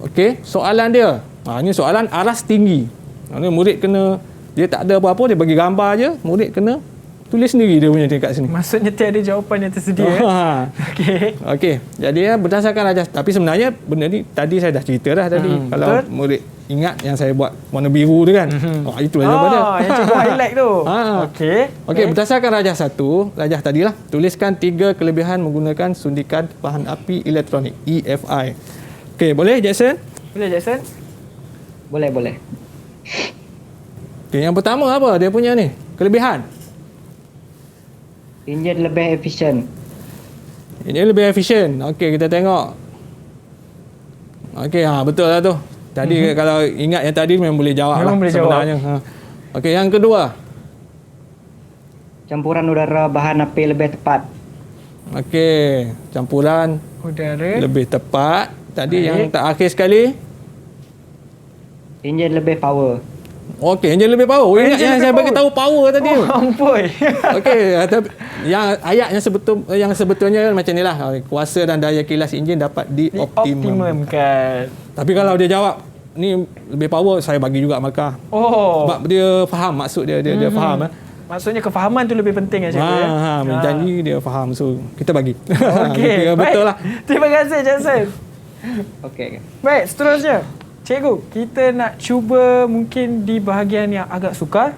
Okey, soalan dia. Ini soalan aras tinggi. Murid kena, dia tak ada apa-apa, dia bagi gambar je, murid kena tulis sendiri dia punya dekat sini. Maksudnya tiada jawapan yang tersedia. Okey. Jadi berdasarkan rajah, tapi sebenarnya benda ni tadi saya dah cerita dah tadi. Kalau betul? murid ingat yang saya buat warna biru tu kan. Itulah jawapan dia. Yang cikgu highlight tu. Okey, berdasarkan rajah 1, rajah tadilah, tuliskan 3 kelebihan menggunakan suntikan bahan api elektronik EFI. Okey, boleh Jackson? Boleh Jackson? Boleh. Okey, yang pertama apa dia punya ni? Kelebihan. Enjin lebih efisien. Ini lebih efisien. Okey, kita tengok. Okey, betul lah tu. Tadi kalau ingat yang tadi memang boleh jawab memang lah boleh sebenarnya. Okey, yang kedua. Campuran udara bahan api lebih tepat. Okey, campuran udara lebih tepat. Tadi yang terakhir sekali. Enjin lebih power. Okey, enjin lebih power. Ingat yang saya bagi tahu power tadi. Ampun. Okey, yang ayat yang sebetulnya macam inilah. Kuasa dan daya kilas enjin dapat dioptimumkan. Tapi kalau dia jawab ni lebih power, saya bagi juga markah. Sebab dia faham maksud dia, dia faham. Maksudnya kefahaman tu lebih penting cikgu. Janji dia faham. So kita bagi. Okey, betul lah. Terima kasih Jackson. Okey. Baik, seterusnya. Cikgu, kita nak cuba mungkin di bahagian yang agak sukar.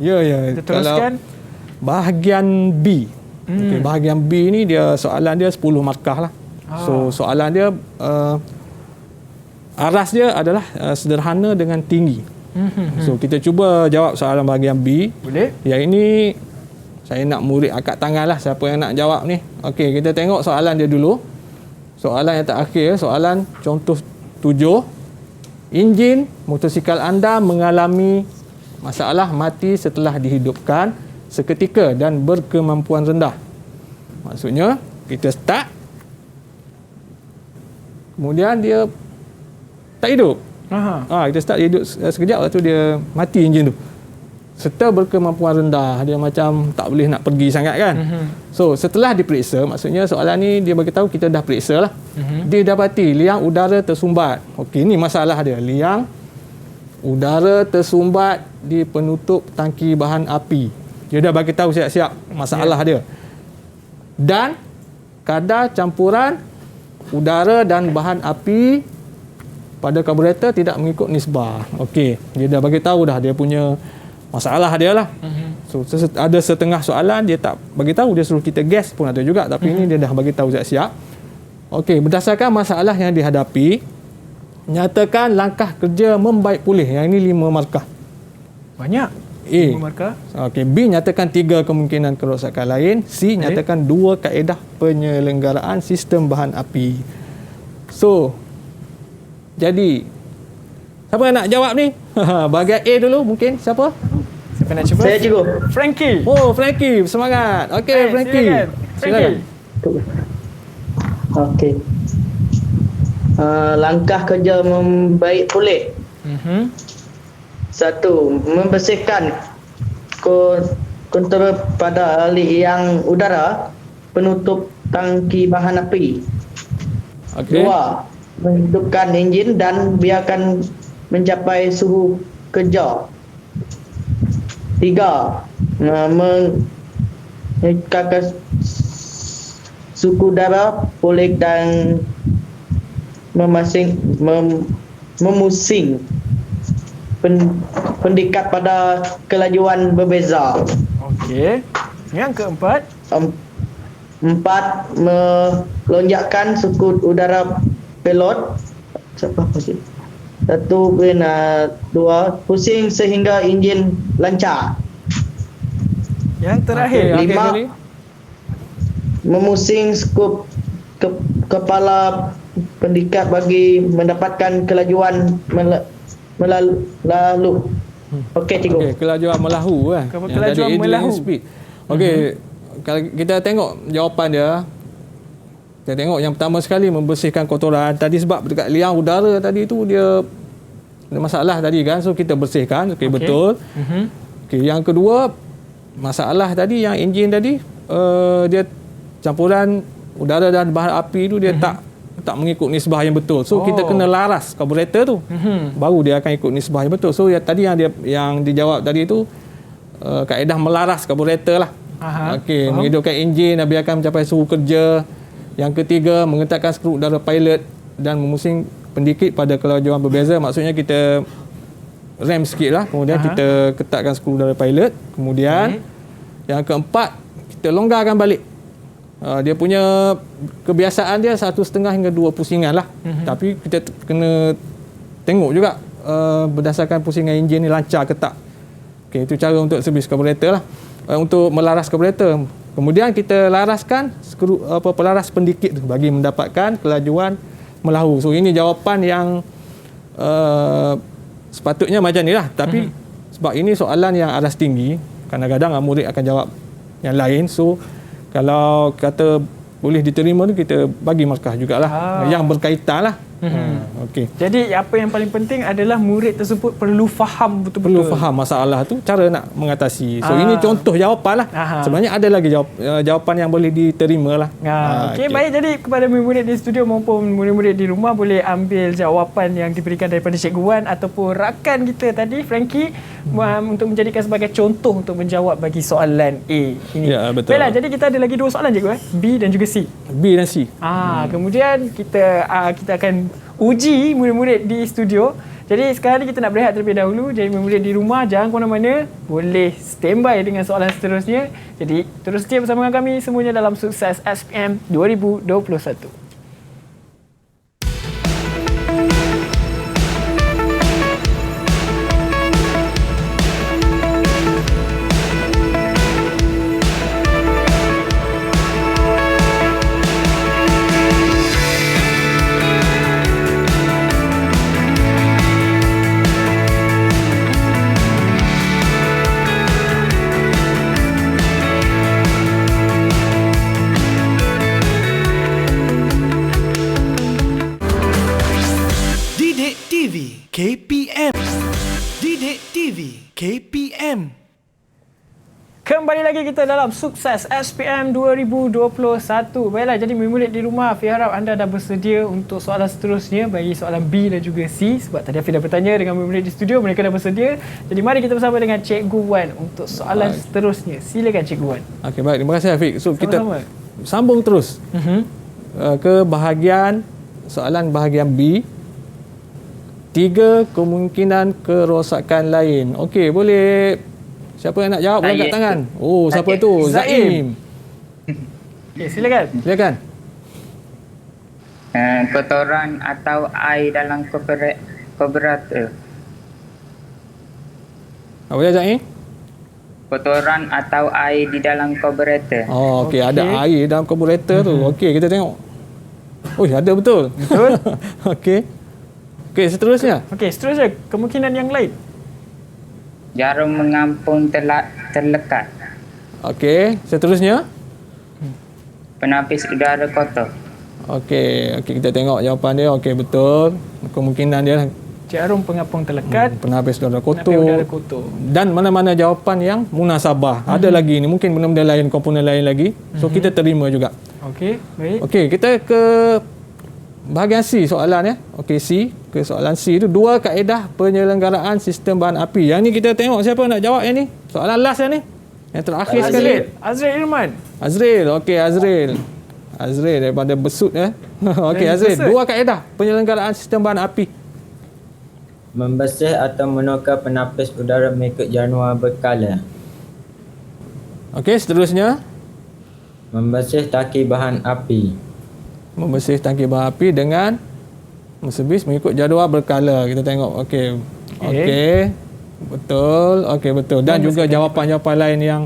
Ya. Kita teruskan. Kalau bahagian B. Okay, bahagian B ni dia soalan dia 10 markah lah. So soalan dia aras dia adalah sederhana dengan tinggi. So kita cuba jawab soalan bahagian B. Boleh? Yang ini saya nak murid angkat tangan lah siapa yang nak jawab ni. Okey, kita tengok soalan dia dulu. Soalan yang terakhir, soalan contoh 7. Enjin motosikal anda mengalami masalah mati setelah dihidupkan seketika dan berkemampuan rendah. Maksudnya, kita start, kemudian dia tak hidup. Kita start hidup sekejap, lepas tu dia mati enjin tu. Serta berkemampuan rendah, dia macam tak boleh nak pergi sangat kan. So setelah diperiksa, maksudnya soalan ni dia bagi tahu kita dah periksa lah. Didapati liang udara tersumbat. Okey, ni masalah dia. Liang udara tersumbat di penutup tangki bahan api. Dia dah bagi tahu siap-siap masalah dia. Dan kadar campuran udara dan bahan api pada karburator tidak mengikut nisbah. Okey, dia dah bagi tahu dah dia punya masalah dia lah. So ada setengah soalan dia tak bagi tahu, dia suruh kita guess pun ada juga, tapi ini dia dah bagi tahu siap-siap. Okey, berdasarkan masalah yang dihadapi, nyatakan langkah kerja membaik pulih. Yang ini 5 markah. Banyak. A. 5 markah. Okey, B nyatakan 3 kemungkinan kerosakan lain, C nyatakan 2 kaedah penyelenggaraan sistem bahan api. So, jadi siapa yang nak jawab ni? Bahagian A dulu mungkin. Siapa? Siapa nak cuba? Saya cikgu. Frankie. Oh, Frankie, semangat. Okey, Frankie. Silakan. Frankie. Okey. Langkah kerja membaik kulit. Satu, membersihkan kontrol pada aliran udara, penutup tangki bahan api. Okey. Dua, menghidupkan enjin dan biarkan mencapai suhu kerja. Tiga, mengekangkan suhu udara pulih dan memusing pendekat pada kelajuan berbeza. Okey. Yang keempat, Empat, melonjakkan suku udara pilot. Satu, dua, pusing sehingga enjin lancar. yang terakhir. Okey, Lima, okey, memusing skup kepala pendekat bagi mendapatkan kelajuan melalu. Okey, cikgu. Okey, kelajuan melahu kan. Kelajuan melahu. Speed. Okey, kalau kita tengok jawapan dia, kita tengok yang pertama sekali membersihkan kotoran. Tadi sebab dekat liang udara tadi tu dia ada masalah tadi kan. So kita bersihkan. Okey, betul. Okey, yang kedua masalah tadi yang enjin tadi dia campuran udara dan bahan api tu dia tak mengikut nisbah yang betul. So kita kena laras karburator tu. Baru dia akan ikut nisbah yang betul. So tadi yang dijawab tadi tu kaedah melaras karburator lah. Okey, menghidupkan enjin dan biarkan mencapai suhu kerja. Yang ketiga, mengetatkan skru udara pilot dan memusing pendikit pada kelajuan berbeza. Maksudnya kita rem sikit lah. Kemudian kita ketatkan skru udara pilot. Kemudian yang keempat, kita longgarkan balik. Dia punya kebiasaan dia 1.5 hingga 2 pusingan lah. Tapi kita kena tengok juga berdasarkan pusingan enjin ni lancar ke tak. Okey, itu cara untuk servis karburator lah. Untuk melaras karburator. Kemudian kita laraskan skru pelaras pendikit tu bagi mendapatkan kelajuan melahu. So ini jawapan yang sepatutnya macam ni lah. Tapi sebab ini soalan yang aras tinggi, kadang-kadang murid akan jawab yang lain. So kalau kata boleh diterima tu, kita bagi markah jugalah yang berkaitan lah. Okey. Jadi apa yang paling penting adalah murid tersebut perlu faham betul-betul. Perlu faham masalah tu, cara nak mengatasi. So ini contoh jawapan lah. Sebenarnya ada lagi jawapan yang boleh diterima lah. Okey, baik. Jadi kepada murid di studio maupun murid-murid di rumah, boleh ambil jawapan yang diberikan daripada Cikgu Wan ataupun rakan kita tadi, Frankie, untuk menjadikan sebagai contoh untuk menjawab bagi soalan A ini. Ya, betul. Baiklah, jadi kita ada lagi 2 soalan, Cikgu, B dan juga C. B dan C. Kemudian kita akan uji murid-murid di studio. Jadi sekarang ni kita nak berehat terlebih dahulu. Jadi murid di rumah jangan ke mana-mana, boleh standby dengan soalan seterusnya. Jadi terus setia bersama dengan kami semuanya dalam Sukses SPM 2021. KPM. Didik TV KPM. Kembali lagi kita dalam Sukses SPM 2021. Baiklah, jadi murid di rumah, Afi harap anda dah bersedia untuk soalan seterusnya bagi soalan B dan juga C. Sebab tadi Afi dah bertanya dengan murid di studio, mereka dah bersedia. Jadi mari kita bersama dengan Cikgu Wan untuk soalan seterusnya. Silakan Cikgu Wan. Okey, baik. Terima kasih Afiq. So Sama-sama. kita sambung terus ke bahagian soalan bahagian B. 3 kemungkinan kerosakan lain. Okey, boleh. Siapa yang nak jawab? Boleh angkat tangan. Oh, siapa tu? Zaim. Okey, silakan. Silakan. Kotoran atau air dalam karburator. Apa dia Zaim? kotoran atau air di dalam karburetor. Oh, okey. Ada air dalam karburetor tu. Okey, kita tengok. Oh, ada betul. Betul. Okey. Okey, seterusnya. Okey, seterusnya kemungkinan yang lain. Jarum mengampung terlekat. Okey, seterusnya. Penapis udara kotor. Okey, kita tengok jawapan dia. Okey, betul. Kemungkinan dia Jarum pengapung terlekat. penapis udara Penapis kotor. udara kotor. Dan mana-mana jawapan yang munasabah. Ada lagi ni, mungkin benda-benda lain, komponen lain lagi. So kita terima juga. Okey, baik. Okey, kita ke bahagian C soalan ya. Okey, C. Ke soalan C itu 2 kaedah penyelenggaraan sistem bahan api. Yang ni kita tengok siapa nak jawab yang ni. Soalan last yang ni. Yang terakhir sekali. Azril Irman. Azril. Okey, Azril. Azril daripada Besut ya. Okey, Dari Azril. Besut. 2 kaedah penyelenggaraan sistem bahan api. Membesih atau menukar penapis udara mengikut jadual berkala. Okey, seterusnya. Membesih tangki bahan api. Membersih tangki bahan api dengan servis mengikut jadual berkala. Kita tengok. Okey. Okey. Betul. Okey, betul. Dan juga jawapan-jawapan lain yang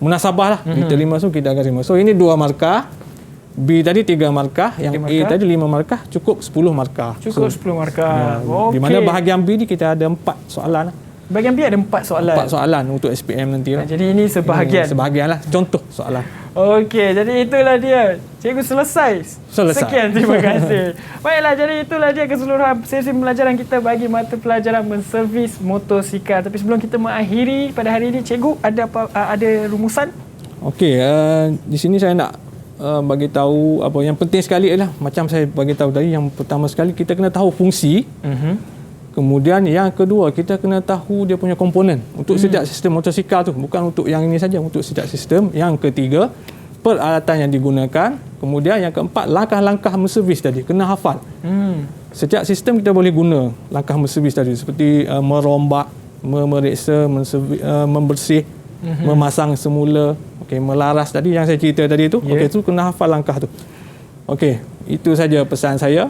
munasabah lah. Diterima semua, kita akan terima. So, ini 2 markah. B tadi 3 markah. Yang A tadi 5 markah. Cukup 10 markah. Cukup 10 markah. Di mana bahagian B ni kita ada 4 soalan. Bahagian B ada 4 soalan. 4 soalan untuk SPM nanti lah. Jadi ini sebahagian. Sebahagian lah. Contoh soalan. Okey, jadi itulah dia. Cikgu selesai. Sekian, terima kasih. Baiklah, jadi itulah dia keseluruhan sesi pembelajaran kita bagi mata pelajaran menservis motosikal. Tapi sebelum kita mengakhiri pada hari ini, cikgu ada rumusan? Okey, di sini saya nak bagi tahu apa yang penting sekali ialah macam saya bagi tahu tadi, yang pertama sekali kita kena tahu fungsi. Kemudian yang kedua, kita kena tahu dia punya komponen untuk setiap sistem motosikal tu, bukan untuk yang ini saja, untuk setiap sistem. Yang ketiga, peralatan yang digunakan. Kemudian yang keempat, langkah-langkah menservis tadi kena hafal. Setiap sistem kita boleh guna langkah menservis tadi seperti merombak, memeriksa, membersih, memasang semula, okey, melaras tadi yang saya cerita tadi tu. Okey, tu kena hafal langkah tu. Okey, itu saja pesan saya.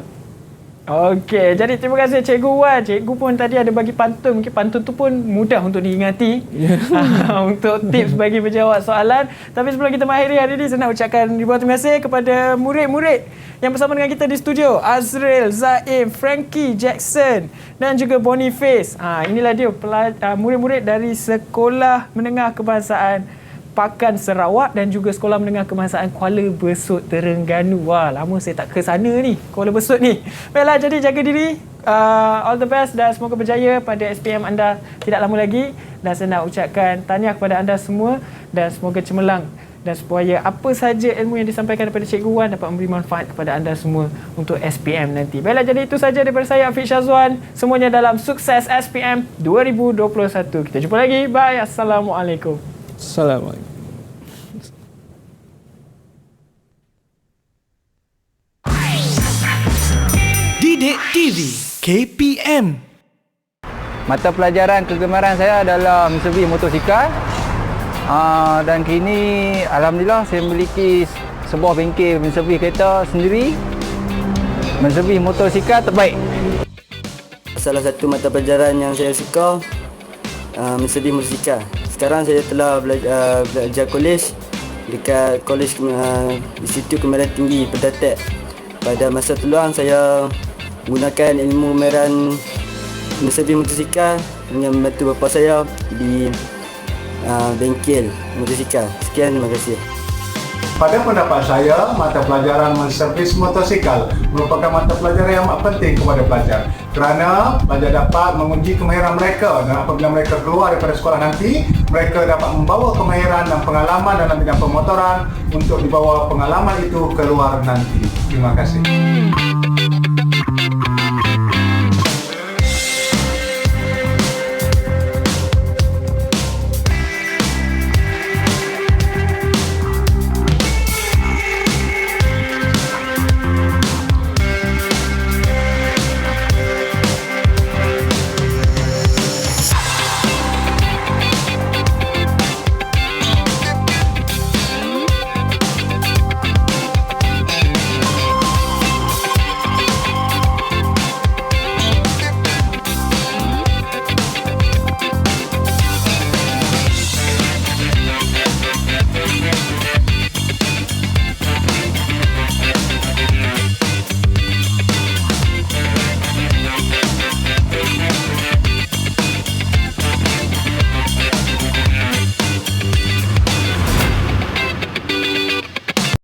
Okey, jadi terima kasih Cikgu Wan. Cikgu pun tadi ada bagi pantun. Mungkin pantun tu pun mudah untuk diingati untuk tips bagi menjawab soalan. Tapi sebelum kita mengakhiri hari ini, saya nak ucapkan ribuan terima kasih kepada murid-murid yang bersama dengan kita di studio. Azril, Zaim, Frankie, Jackson dan juga Boniface. Inilah dia murid-murid dari Sekolah Menengah Kebangsaan Pakan Sarawak dan juga Sekolah Menengah Kebangsaan Kuala Besut Terengganu. Wah, lama saya tak ke sana ni, Kuala Besut ni. Baiklah, jadi jaga diri. All the best dan semoga berjaya pada SPM anda tidak lama lagi. Dan saya nak ucapkan tahniah kepada anda semua dan semoga cemerlang dan supaya apa saja ilmu yang disampaikan daripada Cikgu Wan dapat memberi manfaat kepada anda semua untuk SPM nanti. Baiklah, jadi itu saja daripada saya, Afiq Syazwan. Semuanya dalam Sukses SPM 2021. Kita jumpa lagi. Bye. Assalamualaikum. Assalamualaikum. Didik TV KPM. Mata pelajaran kegemaran saya adalah menservis motosikal. Dan kini alhamdulillah saya memiliki sebuah bengkel menservis kereta sendiri. Menservis motosikal terbaik. Salah satu mata pelajaran yang saya suka menservis motosikal. Sekarang saya telah belajar kolej dekat Kolej Institut Kemahiran Tinggi Pedatek. Pada masa peluang saya gunakan ilmu kemahiran menservis motosikal dengan membantu bapa saya di bengkel motosikal. Sekian, terima kasih. Pada pendapat saya, mata pelajaran menservis motosikal merupakan mata pelajaran yang amat penting kepada pelajar kerana pelajar dapat menguji kemahiran mereka, dan apabila mereka keluar daripada sekolah nanti, mereka dapat membawa kemahiran dan pengalaman dalam bidang pemotoran untuk dibawa pengalaman itu keluar nanti. Terima kasih.